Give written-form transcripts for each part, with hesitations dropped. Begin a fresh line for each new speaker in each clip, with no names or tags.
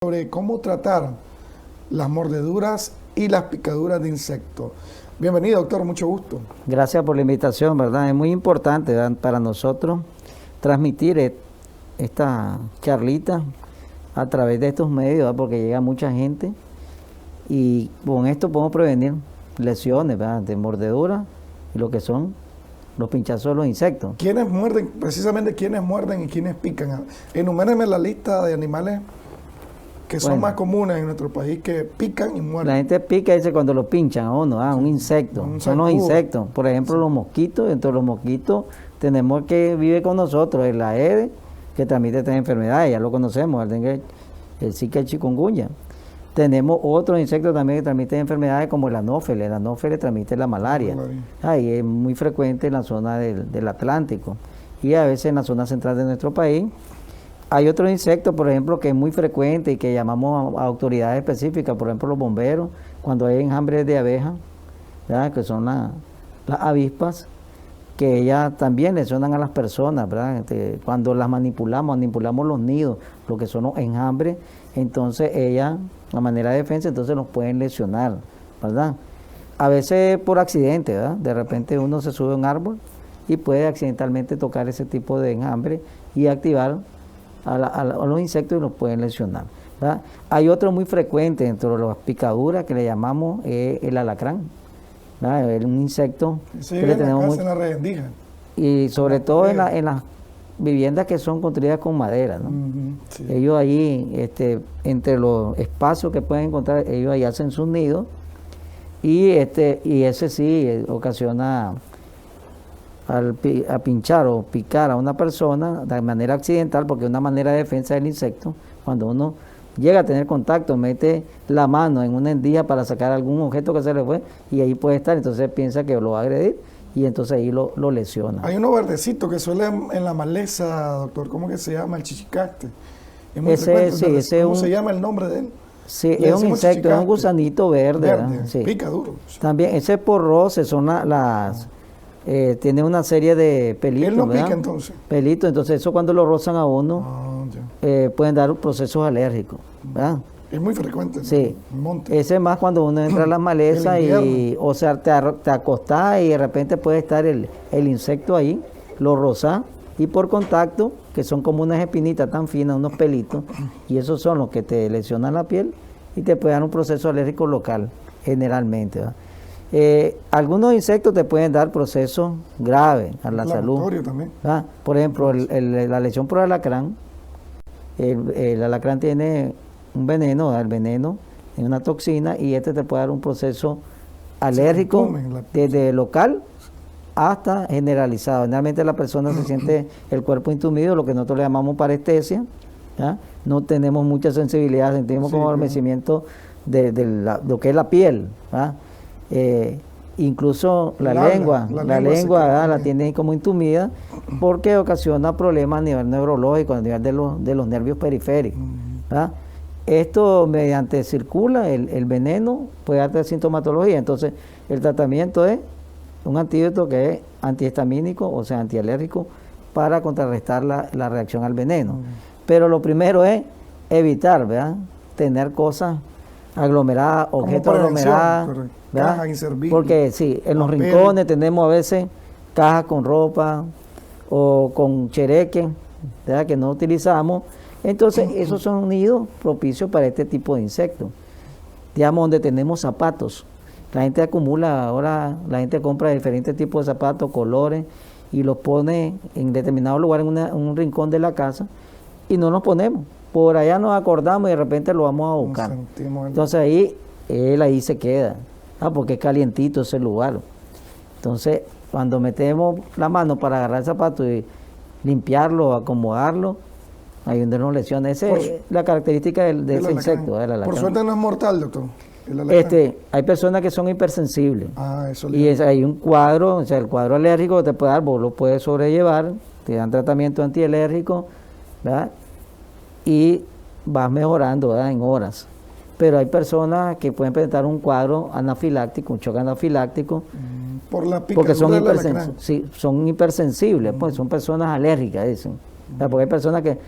Sobre cómo tratar las mordeduras y las picaduras de insectos. Bienvenido, doctor, mucho gusto.
Gracias por la invitación, ¿verdad? Es muy importante, ¿verdad?, para nosotros transmitir esta charlita a través de estos medios, ¿verdad?, porque llega mucha gente y con esto podemos prevenir lesiones, ¿verdad?, de mordedura y lo que son los pinchazos de los insectos.
¿Quiénes muerden, precisamente quiénes muerden y quiénes pican? Enumérenme la lista de animales que son más comunes en nuestro país, que pican y muerden.
La gente pica, dice, cuando lo pinchan a uno, un insecto. Son los insectos. Por ejemplo, los mosquitos. Dentro de los mosquitos tenemos que vive con nosotros el Aedes, que transmite estas enfermedades, ya lo conocemos, el dengue, el Zika, el chikungunya. Tenemos otros insectos también que transmiten enfermedades como el anófeles. El anófeles transmite la malaria. Y es muy frecuente en la zona del Atlántico y a veces en la zona central de nuestro país. Hay otros insectos, por ejemplo, que es muy frecuente y que llamamos a autoridades específicas, por ejemplo, los bomberos, cuando hay enjambres de abejas, ¿verdad?, que son las avispas, que ellas también lesionan a las personas, ¿verdad? Cuando las manipulamos los nidos, lo que son los enjambres, entonces ellas, a manera de defensa, entonces nos pueden lesionar, ¿verdad? A veces por accidente, ¿verdad? De repente uno se sube a un árbol y puede accidentalmente tocar ese tipo de enjambre y activar a los insectos y los pueden lesionar, ¿verdad? Hay otro muy frecuente dentro de las picaduras que le llamamos el alacrán, ¿verdad? Es un insecto que le tenemos
en la rendija.
Y sobre todo en las viviendas que son construidas con madera, ¿no?
Sí.
Ellos ahí, entre los espacios que pueden encontrar, ellos ahí hacen sus nidos y ese sí ocasiona a pinchar o picar a una persona de manera accidental, porque es una manera de defensa del insecto. Cuando uno llega a tener contacto, mete la mano en una endija para sacar algún objeto que se le fue y ahí puede estar, entonces piensa que lo va a agredir y entonces ahí lo lesiona.
Hay uno verdecito que suele en la maleza, doctor, ¿cómo que se llama? El chichicaste. Es muy frecuente. ¿Cómo se llama el nombre de él?
Sí, es un insecto, es un gusanito verde. Sí.
Pica duro.
También ese porroce son tiene una serie de pelitos.
Él no
¿verdad?
pica entonces.
Pelitos, entonces eso cuando lo rozan a uno pueden dar procesos alérgicos, ¿verdad?
Es muy frecuente.
Sí.
En monte.
Ese es más cuando uno entra a las malezas o sea, te acostás y de repente puede estar el insecto ahí, lo rozás y por contacto, que son como unas espinitas tan finas, unos pelitos, y esos son los que te lesionan la piel y te pueden dar un proceso alérgico local, generalmente, ¿verdad? Algunos insectos te pueden dar procesos graves a la salud.
También.
¿Verdad? Por ejemplo, la lesión por alacrán. El alacrán tiene un veneno, ¿verdad? El veneno es una toxina y te puede dar un proceso alérgico desde local hasta generalizado. Generalmente la persona se siente el cuerpo intumido, lo que nosotros le llamamos parestesia, ¿verdad? No tenemos mucha sensibilidad, sentimos como adormecimiento de lo que es la piel, ¿verdad? Incluso la lengua la tiene como entumida porque ocasiona problemas a nivel neurológico, a nivel de los nervios periféricos, ¿verdad? Esto mediante circula el veneno, puede dar sintomatología. Entonces el tratamiento es un antídoto que es antihistamínico, o sea, antialérgico, para contrarrestar la reacción al veneno. Pero lo primero es evitar, ¿verdad?, tener cosas aglomeradas, objetos aglomerados,
cajas inservibles.
Porque sí, en los rincones tenemos a veces cajas con ropa o con chereque, ¿verdad?, que no utilizamos. Entonces, esos son nidos propicios para este tipo de insectos. Digamos, donde tenemos zapatos. La gente acumula, ahora la gente compra diferentes tipos de zapatos, colores, y los pone en determinado lugar, en un rincón de la casa, y no nos ponemos. Por allá nos acordamos y de repente lo vamos a buscar. Entonces ahí se queda, porque es calientito ese lugar. Entonces, cuando metemos la mano para agarrar el zapato y limpiarlo, acomodarlo, ahí donde nos lesiona. Esa es la característica de ese insecto.
Por suerte no es mortal, doctor.
Hay personas que son hipersensibles.
Eso
y hay un cuadro, o sea, el cuadro alérgico que te puede dar, vos lo puedes sobrellevar, te dan tratamiento antialérgico, ¿verdad?, y vas mejorando, ¿verdad?, en horas. Pero hay personas que pueden presentar un cuadro anafiláctico, un shock anafiláctico,
por la picadura,
porque son hipersensibles, pues son personas alérgicas, dicen. O sea, porque hay personas que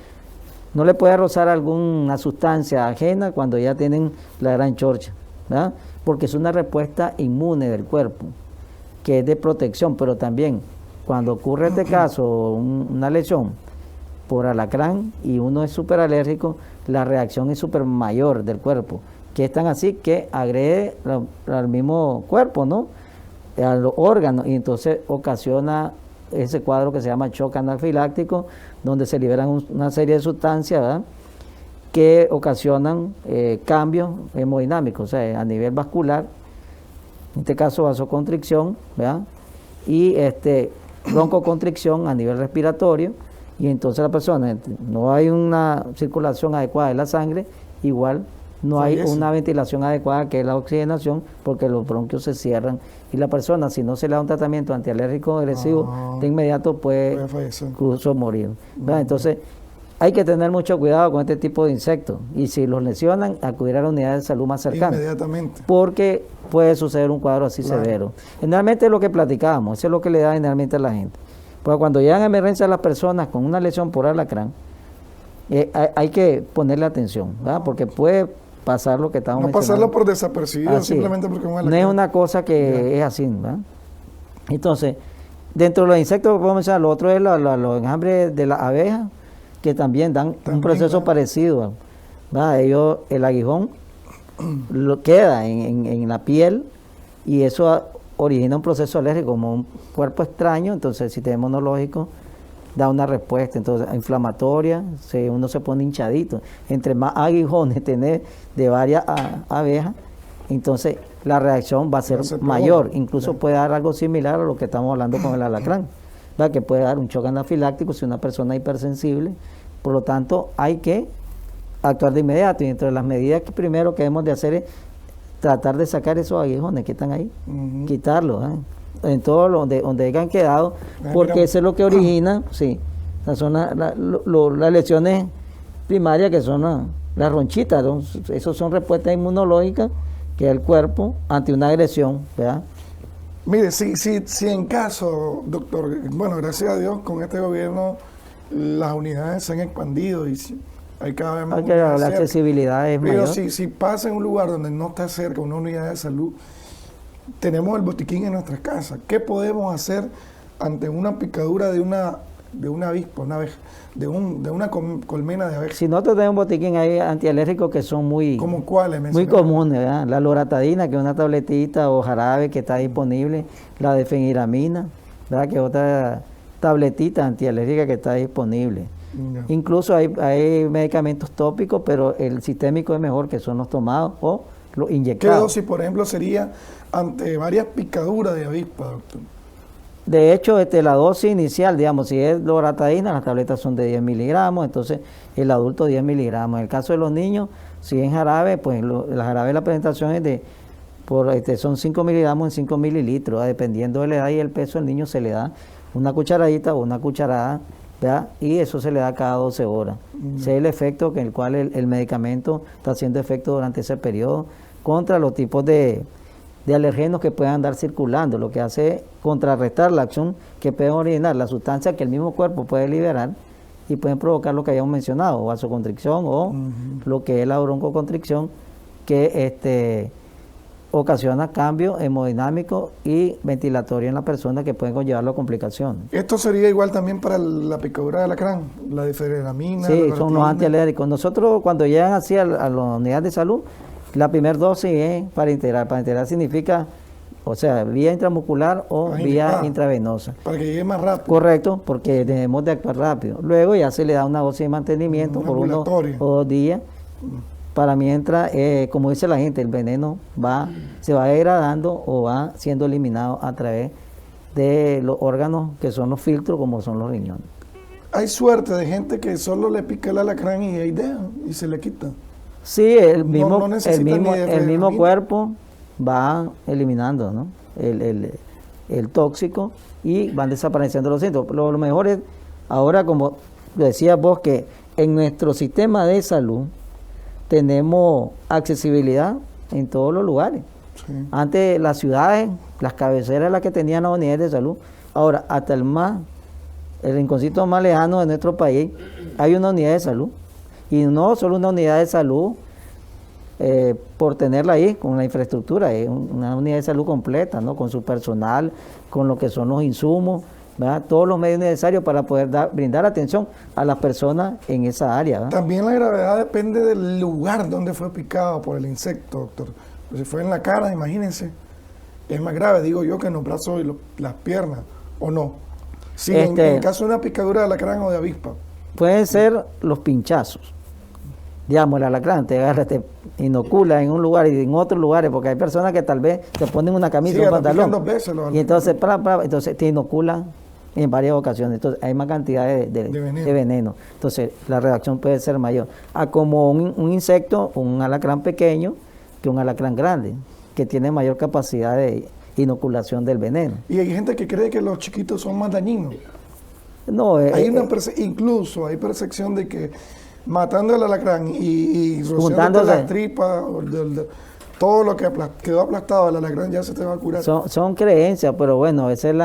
no le puede rozar alguna sustancia ajena cuando ya tienen la gran chorcha, ¿verdad? Porque es una respuesta inmune del cuerpo, que es de protección, pero también cuando ocurre este caso, una lesión por alacrán y uno es súper alérgico, la reacción es súper mayor del cuerpo, que es tan así que agrede al mismo cuerpo, ¿no? A los órganos, y entonces ocasiona ese cuadro que se llama shock anafiláctico, donde se liberan una serie de sustancias, ¿verdad?, que ocasionan cambios hemodinámicos, o sea, a nivel vascular, en este caso vasoconstricción, ¿verdad?, y broncoconstricción a nivel respiratorio, y entonces la persona, no hay una circulación adecuada de la sangre, igual no hay una ventilación adecuada, que es la oxigenación, porque los bronquios se cierran, y la persona, si no se le da un tratamiento antialérgico agresivo, de inmediato puede incluso morir. Entonces, hay que tener mucho cuidado con este tipo de insectos, y si los lesionan, acudir a la unidad de salud más cercana.
Inmediatamente.
Porque puede suceder un cuadro así severo. Generalmente es lo que platicábamos, eso es lo que le da generalmente a la gente. Porque cuando llegan a emergencia las personas con una lesión por alacrán, hay que ponerle atención, ¿verdad? Porque puede pasar lo que estamos mencionando.
No pasarlo por desapercibido, así simplemente porque un alacrán.
No es una cosa que es así, ¿verdad? Entonces, dentro de los insectos que podemos mencionar, lo otro es los enjambres de las abejas, que también dan un proceso parecido, ¿verdad? Ellos, el aguijón queda en la piel, y eso origina un proceso alérgico, como un cuerpo extraño. Entonces el sistema inmunológico da una respuesta, entonces inflamatoria, uno se pone hinchadito. Entre más aguijones tener de varias abejas, entonces la reacción va a ser mayor, incluso puede dar algo similar a lo que estamos hablando con el alacrán, ¿verdad?, que puede dar un shock anafiláctico si una persona es hipersensible. Por lo tanto, hay que actuar de inmediato, y entre las medidas que primero que debemos de hacer es tratar de sacar esos aguijones que están ahí, quitarlos, en todo donde hayan quedado, porque eso es lo que origina, son las lesiones primarias, que son las ronchitas, esos son respuestas inmunológicas que el cuerpo ante una agresión, ¿verdad?
Mire, si en caso, doctor, bueno, gracias a Dios, con este gobierno las unidades se han expandido y hay cada vez más.
La accesibilidad es mayor.
Pero si pasa en un lugar donde no está cerca una unidad de salud, tenemos el botiquín en nuestras casas. ¿Qué podemos hacer ante una picadura de una avispa, una abeja, de una colmena de abejas?
Si nosotros tenemos botiquín, hay antialérgicos que son muy,
¿Cómo cuáles?
Muy comunes, ¿verdad? La loratadina, que es una tabletita o jarabe que está disponible, la de feniramina, ¿verdad?, que es otra tabletita antialérgica que está disponible. Incluso hay medicamentos tópicos, pero el sistémico es mejor, que son los tomados o los inyectados.
¿Qué dosis, por ejemplo, sería ante varias picaduras de avispa, doctor?
De hecho, la dosis inicial, digamos, si es loratadina, las tabletas son de 10 miligramos, entonces el adulto 10 miligramos. En el caso de los niños, si es jarabe, pues la jarabe, la presentación es son 5 miligramos en 5 mililitros, ¿verdad? Dependiendo de la edad y el peso del niño, se le da una cucharadita o una cucharada, ¿verdad?, y eso se le da cada 12 horas. Ese es el efecto el cual el medicamento está haciendo efecto durante ese periodo contra los tipos de alergenos que puedan andar circulando. Lo que hace es contrarrestar la acción que pueden originar la sustancia que el mismo cuerpo puede liberar, y pueden provocar lo que habíamos mencionado, vasoconstricción o lo que es la broncoconstricción, que ocasiona cambios hemodinámicos y ventilatorios en la persona, que pueden conllevarlo a complicaciones.
¿Esto sería igual también para la picadura de alacrán? ¿La difenidramina?
Sí, son los antialérgicos. Nosotros, cuando llegan así a las unidades de salud, la primera dosis es para integrar. Para integrar significa, o sea, vía intramuscular o vía intravenosa.
Para que llegue más rápido.
Correcto, porque debemos de actuar rápido. Luego ya se le da una dosis de mantenimiento por 1 o 2 días. Para mientras, como dice la gente, el veneno se va degradando o va siendo eliminado a través de los órganos que son los filtros, como son los riñones.
Hay suerte de gente que solo le pica el alacrán y ahí deja y se le quita.
Sí, el mismo cuerpo va eliminando, ¿no?, el tóxico, y van desapareciendo los síntomas. Lo mejor es, ahora, como decías vos, que en nuestro sistema de salud tenemos accesibilidad en todos los lugares. Sí. Antes las ciudades, las cabeceras, las que tenían las unidades de salud. Ahora, hasta el rinconcito más lejano de nuestro país, hay una unidad de salud. Y no solo una unidad de salud, por tenerla ahí, con la infraestructura, es una unidad de salud completa, ¿no? Con su personal, con lo que son los insumos, ¿verdad? Todos los medios necesarios para poder brindar atención a las personas en esa área, ¿verdad?
También la gravedad depende del lugar donde fue picado por el insecto, doctor. Pues si fue en la cara, imagínense, es más grave, digo yo, que en los brazos y las piernas, ¿o no? Sí, en caso de una picadura de alacrán o de avispa.
Pueden ser los pinchazos. Digamos, el alacrán te agarra, te inocula en un lugar y en otros lugares, porque hay personas que tal vez te ponen una camisa o un pantalón.
Dos veces
y entonces, entonces te inoculan en varias ocasiones. Entonces hay más cantidad de veneno. Entonces la reacción puede ser mayor. A como un insecto, un alacrán pequeño, que un alacrán grande, que tiene mayor capacidad de inoculación del veneno.
Y hay gente que cree que los chiquitos son más dañinos.
No,
incluso hay percepción de que matando el alacrán y rociándote las tripas, todo lo que quedó aplastado del alacrán ya se te va a curar.
Son creencias, pero bueno, a veces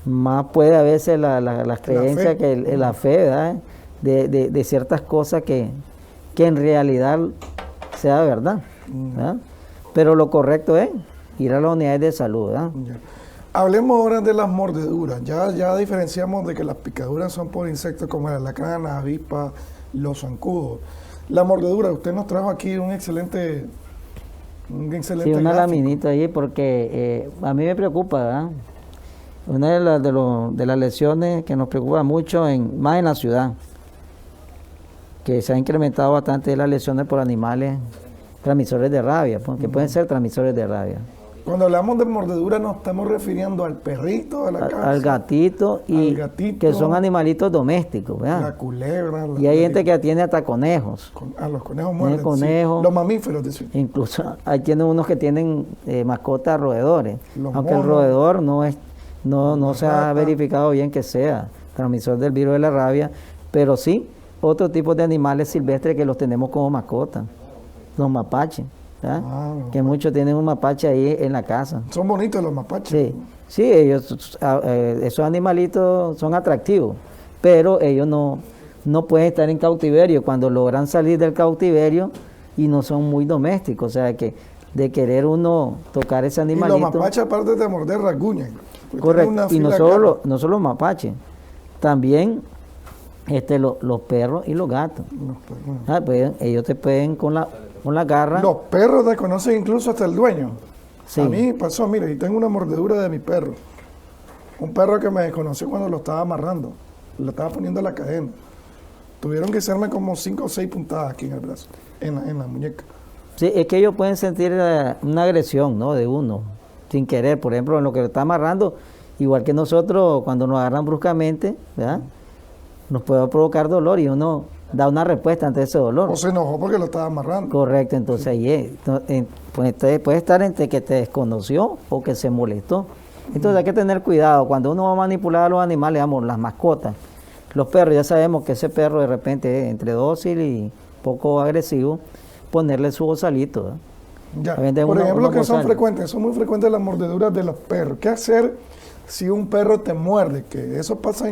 más puede a veces las creencias que la fe, ¿verdad? De ciertas cosas que en realidad sea verdad, ¿verdad? Pero lo correcto es ir a las unidades de salud, ¿verdad?
Ya. Hablemos ahora de las mordeduras. Ya diferenciamos de que las picaduras son por insectos como el alacrán, las avispas, los zancudos. La mordedura, usted nos trajo aquí un excelente
sí, una
gráfico.
laminita ahí porque a mí me preocupa, ¿verdad? Una de las lesiones que nos preocupa mucho, más en la ciudad, que se ha incrementado bastante las lesiones por animales transmisores de rabia, que pueden ser transmisores de rabia.
Cuando hablamos de mordedura nos estamos refiriendo al perrito de la casa,
al gatito, que son animalitos domésticos, ¿verdad?
La culebra.
Y hay gente que atiende hasta conejos.
A los conejos muerden,
conejos,
sí. Los mamíferos, decir.
Incluso hay unos que tienen mascotas roedores, aunque el
monos,
roedor no se ha verificado bien que sea transmisor del virus de la rabia, pero sí otro tipo de animales silvestres que los tenemos como mascotas, los mapaches. Que muchos tienen un mapache ahí en la casa.
Son bonitos los mapaches.
Sí, esos animalitos son atractivos, pero ellos no pueden estar en cautiverio. Cuando logran salir del cautiverio y no son muy domésticos, o sea que de querer uno tocar ese animalito.
Y los mapaches, aparte de morder, rasguñan.
Correcto, y no solo mapaches, también los perros y los gatos. Pues, ellos te pueden con la garra.
Los perros desconocen incluso hasta el dueño.
Sí.
A mí pasó, mire, y tengo una mordedura de mi perro. Un perro que me desconoció cuando lo estaba amarrando. Lo estaba poniendo la cadena. Tuvieron que hacerme como 5 o 6 puntadas aquí en el brazo, en la muñeca.
Sí, es que ellos pueden sentir una agresión, ¿no? De uno, sin querer. Por ejemplo, en lo que lo está amarrando, igual que nosotros, cuando nos agarran bruscamente, ¿verdad? Nos puede provocar dolor y uno da una respuesta ante ese dolor.
O se enojó porque lo estaba amarrando.
Correcto, entonces ahí puede estar entre que te desconoció o que se molestó. Entonces hay que tener cuidado. Cuando uno va a manipular a los animales, digamos, las mascotas, los perros, ya sabemos que ese perro de repente es entre dócil y poco agresivo, ponerle su bozalito.
Ya. Por ejemplo, que son muy frecuentes las mordeduras de los perros. ¿Qué hacer si un perro te muerde? Que eso pasa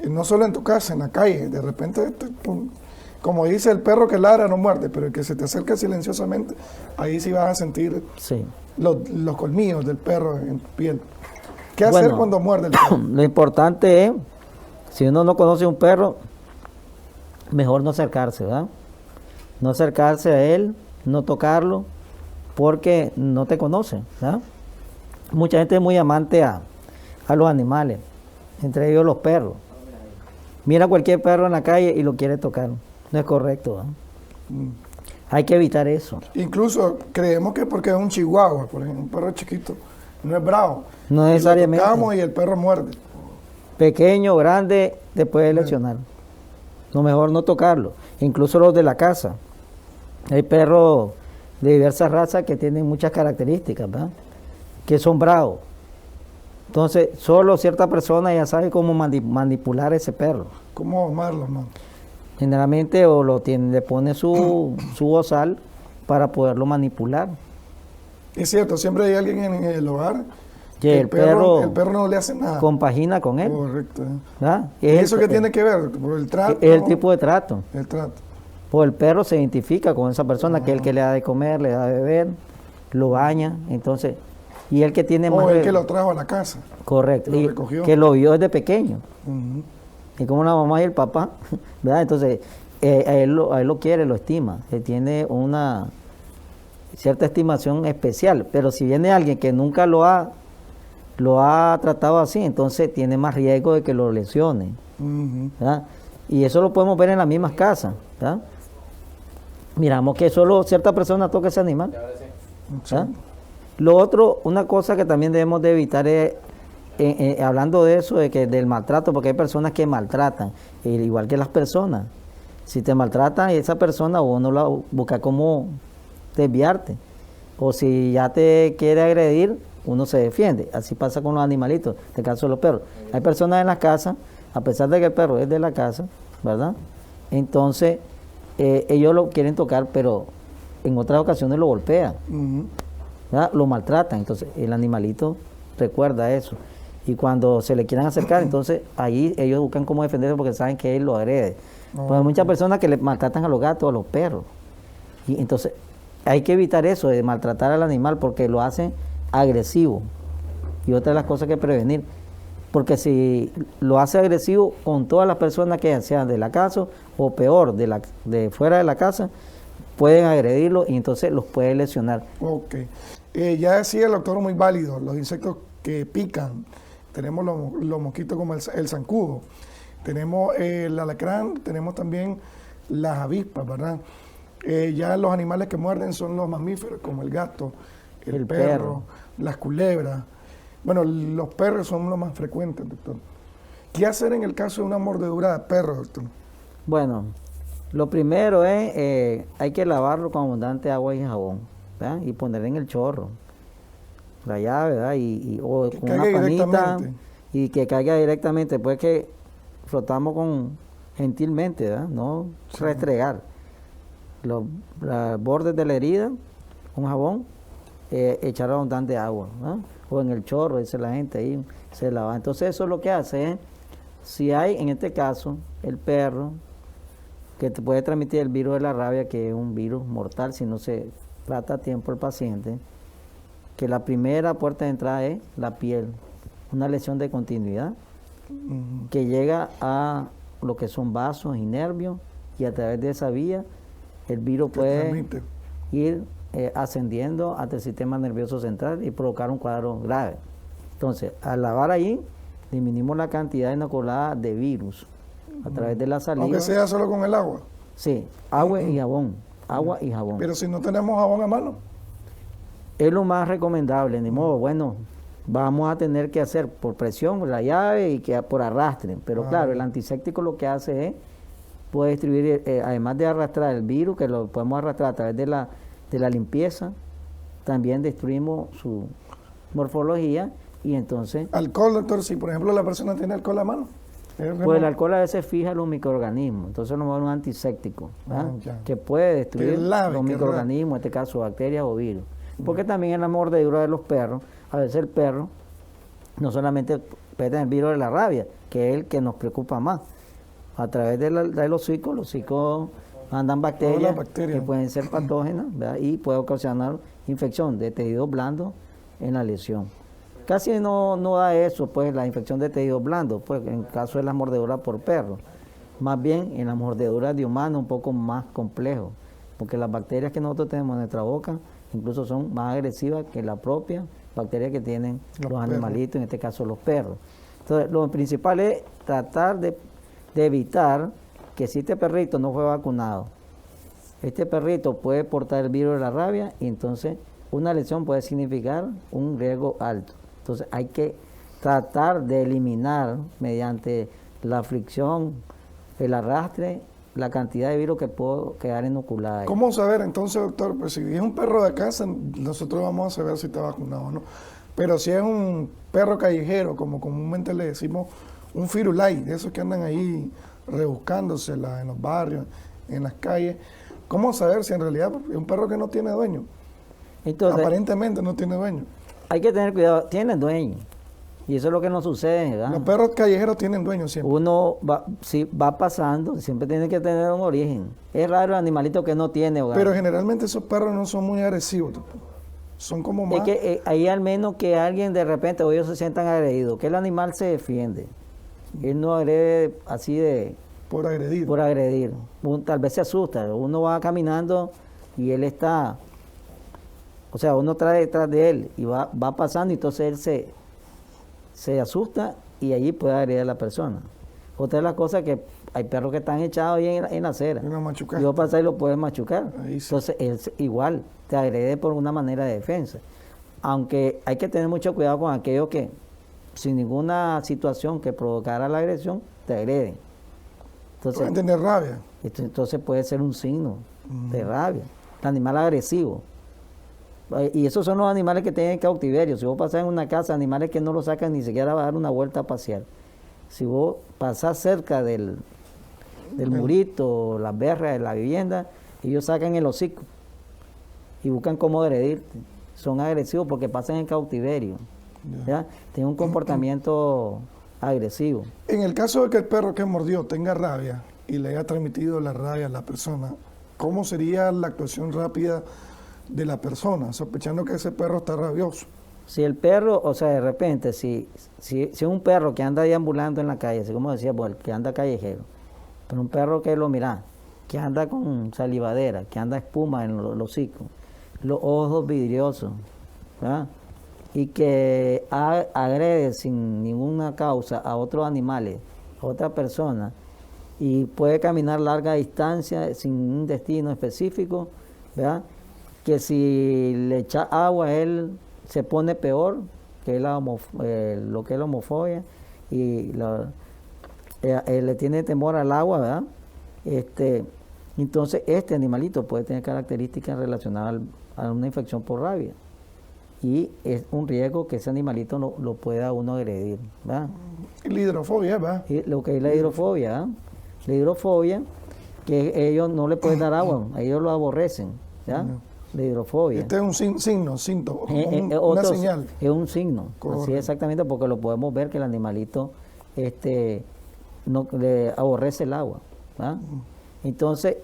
no solo en tu casa, en la calle. De repente, como dice el perro que ladra no muerde, pero el que se te acerca silenciosamente, ahí sí vas a sentir los colmillos del perro en tu piel. ¿Qué hacer cuando muerde el perro?
Lo importante es, si uno no conoce a un perro, mejor no acercarse, ¿verdad? No acercarse a él, no tocarlo, porque no te conoce, ¿verdad? Mucha gente es muy amante a los animales, entre ellos los perros. Mira cualquier perro en la calle y lo quiere tocar. No es correcto, ¿no? Hay que evitar eso.
Incluso creemos que porque es un chihuahua, por ejemplo, un perro chiquito, no es bravo.
No necesariamente.
Lo tocamos y el perro muerde.
Pequeño, grande, te puede lesionar. Lo mejor no tocarlo. Incluso los de la casa. Hay perros de diversas razas que tienen muchas características, ¿verdad? Que son bravos. Entonces, solo cierta persona ya sabe cómo manipular ese perro.
¿Cómo amarlo, man?
Generalmente le pone su bozal para poderlo manipular.
Es cierto, siempre hay alguien en el hogar
Que el perro
el perro no le hace nada.
compagina con él.
Correcto.
¿Verdad?
¿Y eso qué tiene que ver? ¿Por el trato?
Es el tipo de trato.
El trato.
Pues el perro se identifica con esa persona, que es el que le da de comer, le da de beber, lo baña, entonces, y el que tiene más...
O el que lo trajo a la casa.
Correcto,
lo
y
recogió.
que lo vio desde pequeño.
Ujú.
Y como la mamá y el papá, ¿verdad? Entonces, a él lo quiere, lo estima, él tiene una cierta estimación especial, pero si viene alguien que nunca lo ha tratado así, entonces tiene más riesgo de que lo lesione,
Ujú.
¿verdad? Y eso lo podemos ver en las mismas casas, ¿verdad? Miramos que solo cierta persona toca ese animal, ¿verdad? Lo otro, una cosa que también debemos de evitar es, hablando de eso, del maltrato, porque hay personas que maltratan, igual que las personas. Si te maltratan, esa persona, uno la busca cómo desviarte. O si ya te quiere agredir, uno se defiende. Así pasa con los animalitos, en este caso los perros. Hay personas en la casa, a pesar de que el perro es de la casa, ¿verdad? Entonces, ellos lo quieren tocar, pero en otras ocasiones lo golpean,
Ujú.
¿verdad? Lo maltratan. Entonces, el animalito recuerda eso. Y cuando se le quieran acercar, entonces ahí ellos buscan cómo defenderse porque saben que él lo agrede. Pues hay muchas personas que le maltratan a los gatos, a los perros. Y entonces hay que evitar eso de maltratar al animal porque lo hacen agresivo. Y otra de las cosas que prevenir. Porque si lo hace agresivo con todas las personas que sean de la casa o peor, de fuera de la casa, pueden agredirlo y entonces los puede lesionar.
Ok. Ya decía el doctor muy válido, los insectos que pican. Tenemos los mosquitos como el zancudo, tenemos el alacrán, tenemos también las avispas, ¿verdad? Ya los animales que muerden son los mamíferos, como el gato, el perro, las culebras. Bueno, los perros son los más frecuentes, doctor. ¿Qué hacer en el caso de una mordedura de perro, doctor?
Bueno, lo primero es, hay que lavarlo con abundante agua y jabón, ¿verdad? Y ponerle en el chorro, la llave, ¿verdad? O
Que
con una
caiga
panita
directamente.
y que caiga directamente, después que frotamos gentilmente, ¿verdad? No restregar los bordes de la herida con jabón, echar abundante agua, ¿verdad? O en el chorro, dice la gente ahí, se lava. Entonces eso lo que hace es, si hay en este caso el perro, que te puede transmitir el virus de la rabia, que es un virus mortal si no se trata a tiempo el paciente, que la primera puerta de entrada es la piel, una lesión de continuidad que llega a lo que son vasos y nervios, y a través de esa vía el virus puede
Transmite.
ir ascendiendo hasta el sistema nervioso central y provocar un cuadro grave. Entonces, al lavar ahí, disminuimos la cantidad inoculada de virus a través de la saliva.
Aunque sea solo con el agua.
Sí, agua y jabón, agua y jabón.
Pero si no tenemos jabón a mano.
Es lo más recomendable, ni modo, bueno, vamos a tener que hacer por presión la llave y que por arrastre, pero claro, el antiséptico lo que hace es, puede distribuir, además de arrastrar el virus, que lo podemos arrastrar a través de la limpieza, también destruimos su morfología y entonces...
Alcohol, doctor, si por ejemplo la persona tiene alcohol a mano.
Pues el alcohol a veces fija los microorganismos, entonces nos va a dar un antiséptico, ¿verdad? que puede destruir los microorganismos, en este caso bacterias o virus. Porque también en la mordedura de los perros, a veces el perro no solamente puede tener el virus de la rabia, que es el que nos preocupa más. A través de los hocicos andan bacterias que pueden ser patógenas, ¿verdad? Y puede ocasionar infección de tejidos blandos en la lesión. Casi no da eso, pues, la infección de tejidos blandos, pues, en caso de las mordeduras por perro. Más bien, en las mordeduras de humanos, un poco más complejo, porque las bacterias que nosotros tenemos en nuestra boca incluso son más agresivas que la propia bacteria que tienen los animalitos, en este caso los perros. Entonces, lo principal es tratar de evitar que si este perrito no fue vacunado, este perrito puede portar el virus de la rabia y entonces una lesión puede significar un riesgo alto. Entonces hay que tratar de eliminar mediante la fricción, el arrastre, la cantidad de virus que puede quedar inoculada.
¿Cómo saber entonces, doctor? Pues si es un perro de casa, nosotros vamos a saber si está vacunado o no. Pero si es un perro callejero, como comúnmente le decimos, un firulais, de esos que andan ahí rebuscándosela en los barrios, en las calles, ¿cómo saber si en realidad es un perro que no tiene dueño? Entonces, aparentemente no tiene dueño.
hay que tener cuidado, tienen dueño. Y eso es lo que nos sucede, ¿verdad?
Los perros callejeros tienen dueños siempre.
Uno va, si va pasando, siempre tiene que tener un origen. Es raro el animalito que no tiene hogar.
Pero generalmente esos perros no son muy agresivos, doctor. Son como más...
Es que ahí al menos que alguien de repente o ellos se sientan agredidos, que el animal se defiende. Él no agrede así de...
por agredir.
Por agredir. Tal vez se asusta. Uno va caminando y él está... O sea, uno trae detrás de él y va pasando y entonces él se asusta y allí puede agredir a la persona. Otra de las cosas que hay perros que están echados ahí en la acera.
Y lo machucan.
Y vos pasás y lo puedes machucar.
Ahí sí.
Entonces, él igual te agrede por una manera de defensa. Aunque hay que tener mucho cuidado con aquellos que, sin ninguna situación que provocara la agresión, te agreden. Entonces,
pueden tener rabia.
Entonces puede ser un signo de rabia. El animal agresivo. Y esos son los animales que tienen cautiverio. Si vos pasás en una casa, animales que no lo sacan ni siquiera va a dar una vuelta a pasear. Si vos pasás cerca del murito, las verjas de la vivienda, ellos sacan el hocico y buscan cómo agredirte. Son agresivos porque pasan en cautiverio. ¿Ya? Tienen un comportamiento agresivo.
En el caso de que el perro que mordió tenga rabia y le haya transmitido la rabia a la persona, ¿cómo sería la actuación rápida de la persona, sospechando que ese perro está rabioso?
Si el perro, o sea, de repente, si un perro que anda deambulando en la calle, así como decía, pues, que anda callejero, pero un perro que lo mira, que anda con salivadera, que anda espuma en los hocicos, los ojos vidriosos, ¿verdad? Y que agrede sin ninguna causa a otros animales, a otra persona, y puede caminar larga distancia sin un destino específico, ¿verdad? Que si le echa agua, él se pone peor, que es lo que es la homofobia, y le tiene temor al agua, ¿verdad? Entonces, este animalito puede tener características relacionadas a una infección por rabia. Y es un riesgo que ese animalito lo pueda uno agredir, ¿verdad?
Y la hidrofobia, ¿verdad?
Y lo que es la hidrofobia, ¿verdad? La hidrofobia, que ellos no le pueden dar agua, ellos lo aborrecen, ¿ya? La hidrofobia.
Este es un síntoma, una
otro,
señal.
Es un signo,
Correcto.
así exactamente, porque lo podemos ver que el animalito no le aborrece el agua, ¿verdad? Entonces,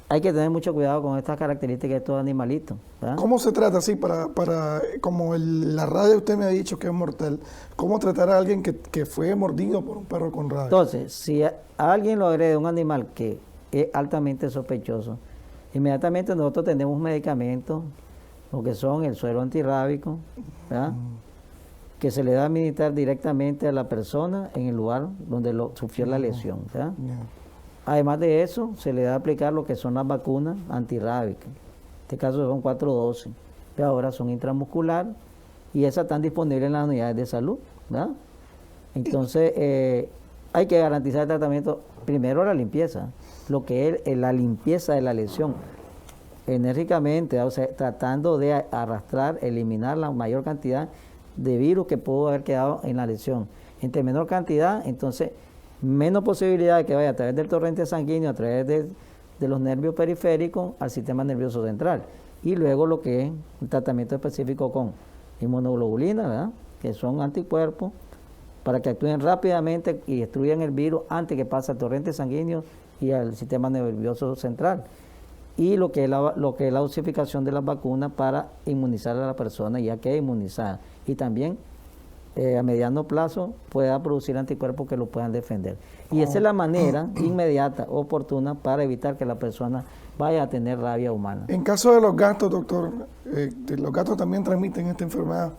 hay que tener mucho cuidado con estas características de estos animalitos, ¿verdad?
¿Cómo se trata así como la rabia usted me ha dicho que es mortal? ¿Cómo tratar a alguien que fue mordido por un perro con rabia?
Entonces, si a alguien lo agrede un animal que es altamente sospechoso, inmediatamente nosotros tenemos medicamentos, lo que son el suero antirrábico, ¿verdad? Que se le da a administrar directamente a la persona en el lugar donde sufrió la lesión, ¿verdad? Además de eso, se le da a aplicar lo que son las vacunas antirrábicas. En este caso son 4 dosis, que ahora son intramuscular y esas están disponibles en las unidades de salud, ¿verdad? Entonces, hay que garantizar el tratamiento, primero la limpieza, lo que es la limpieza de la lesión, enérgicamente, o sea, tratando de arrastrar, eliminar la mayor cantidad de virus que pudo haber quedado en la lesión. Entre menor cantidad, entonces, menos posibilidad de que vaya a través del torrente sanguíneo, a través de los nervios periféricos al sistema nervioso central. Y luego lo que es un tratamiento específico con inmunoglobulina, ¿verdad? Que son anticuerpos, para que actúen rápidamente y destruyan el virus antes que pase al torrente sanguíneo y al sistema nervioso central. Y lo que es la dosificación de las vacunas para inmunizar a la persona, ya que es inmunizada. Y también a mediano plazo pueda producir anticuerpos que lo puedan defender. Y esa es la manera inmediata, oportuna, para evitar que la persona vaya a tener rabia humana.
En caso de los gatos, doctor, los gatos también transmiten esta enfermedad.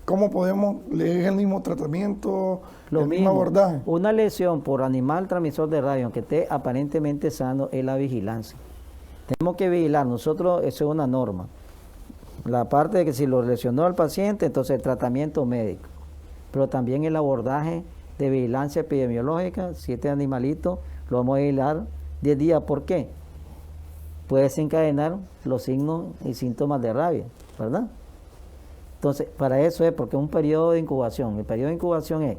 ¿Cómo podemos, es el mismo tratamiento, el mismo abordaje?
Una lesión por animal transmisor de rabia, aunque esté aparentemente sano, es la vigilancia. Tenemos que vigilar, nosotros, eso es una norma. La parte de que si lo lesionó al paciente, entonces el tratamiento médico. Pero también el abordaje de vigilancia epidemiológica, si este animalito lo vamos a vigilar 10 días. ¿Por qué? Puede desencadenar los signos y síntomas de rabia, ¿verdad? Entonces, para eso es porque es un periodo de incubación. El periodo de incubación es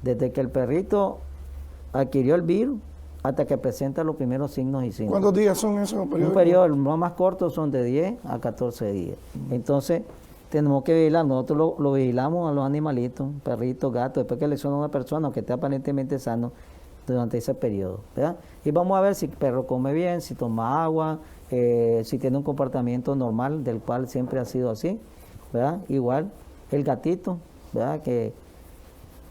desde que el perrito adquirió el virus hasta que presenta los primeros signos y síntomas.
¿Cuántos días son esos periodos?
Un periodo, los más cortos son de 10 a 14 días. Entonces, tenemos que vigilar, nosotros lo vigilamos a los animalitos, perritos, gatos, después que lesiona a una persona que esté aparentemente sano durante ese periodo, ¿verdad? Y vamos a ver si el perro come bien, si toma agua, si tiene un comportamiento normal, del cual siempre ha sido así, ¿verdad? Igual el gatito, ¿verdad? Que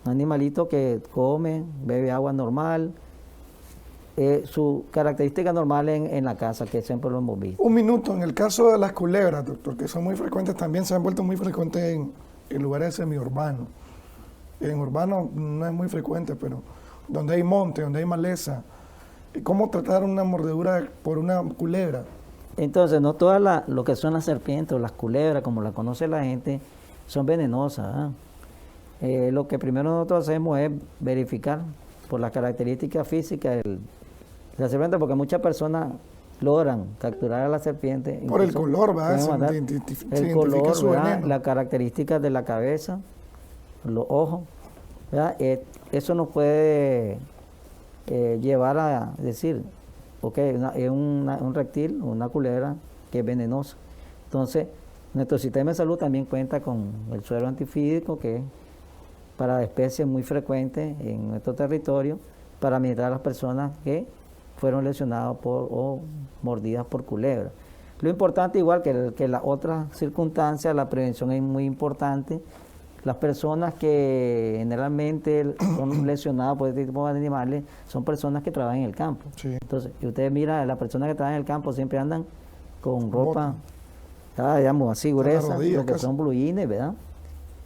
un animalito que come, bebe agua normal, su característica normal en la casa, que siempre lo hemos visto.
Un minuto, en el caso de las culebras, doctor, que son muy frecuentes, también se han vuelto muy frecuentes en lugares semiurbanos. En urbanos no es muy frecuente, pero donde hay monte, donde hay maleza. ¿Cómo tratar una mordedura por una culebra?
Entonces, no todas lo que son las serpientes o las culebras, como la conoce la gente, son venenosas. Lo que primero nosotros hacemos es verificar por las características físicas de la serpiente, porque muchas personas logran capturar a la serpiente.
Por el color, ¿verdad?
El color, ¿verdad? Las características de la cabeza, los ojos, ¿verdad? Eso nos puede llevar a decir, ok, es un reptil, una culebra que es venenosa. Entonces, nuestro sistema de salud también cuenta con el suero antifídico, que es para especies muy frecuentes en nuestro territorio, para administrar a las personas que fueron lesionadas o mordidas por culebra. Lo importante, igual que las otras circunstancias, la prevención es muy importante. Las personas que generalmente son lesionadas por este tipo de animales son personas que trabajan en el campo.
Sí.
Entonces, si ustedes miran, las personas que trabajan en el campo siempre andan con ropa, digamos así, gruesa, lo que son blue jeans, ¿verdad?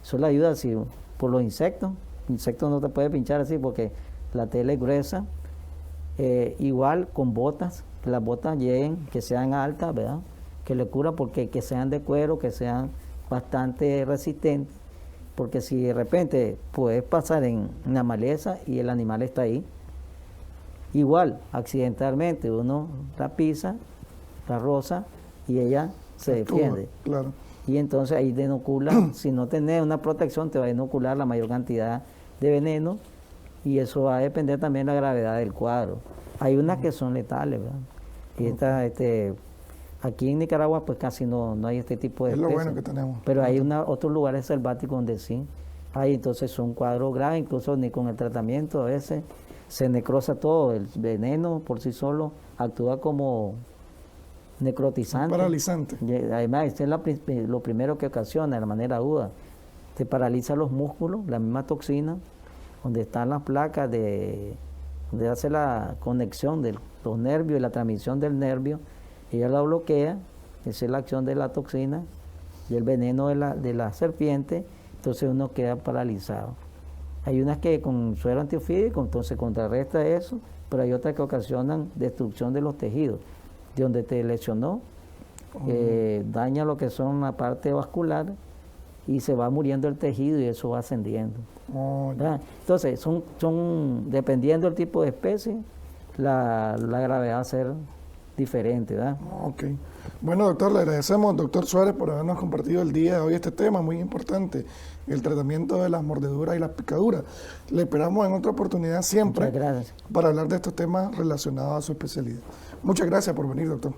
Eso le ayuda así, por los insectos. Insectos no te puede pinchar así porque la tela es gruesa. Igual con botas, que las botas lleguen, que sean altas, ¿verdad? Que le cura, porque que sean de cuero, que sean bastante resistentes. Porque si de repente puedes pasar en una maleza y el animal está ahí, igual, accidentalmente uno la pisa, la roza, y ella se defiende.
Claro.
Y entonces ahí te inocula, si no tenés una protección, te va a inocular la mayor cantidad de veneno, y eso va a depender también de la gravedad del cuadro. Hay unas que son letales, ¿verdad? Y aquí en Nicaragua pues casi no hay este tipo de especies.
Es lo bueno que tenemos.
Pero hay otros lugares selváticos donde sí. Hay entonces son cuadros graves, incluso ni con el tratamiento a veces se necrosa todo. El veneno por sí solo actúa como necrotizante.
Paralizante.
Y además, esto es lo primero que ocasiona de la manera aguda. Te paraliza los músculos, la misma toxina, donde están las placas donde hace la conexión de los nervios y la transmisión del nervio. Ella la bloquea, esa es la acción de la toxina y el veneno de la serpiente, entonces uno queda paralizado. Hay unas que con suero antiofídico, entonces contrarresta eso, pero hay otras que ocasionan destrucción de los tejidos, de donde te lesionó, daña lo que son la parte vascular y se va muriendo el tejido y eso va ascendiendo. Entonces, son dependiendo del tipo de especie, la gravedad va a ser diferente, ¿verdad?
Ok. Bueno, doctor, le agradecemos, doctor Suárez, por habernos compartido el día de hoy este tema muy importante, el tratamiento de las mordeduras y las picaduras. Le esperamos en otra oportunidad siempre para hablar de estos temas relacionados a su especialidad. Muchas gracias por venir, doctor.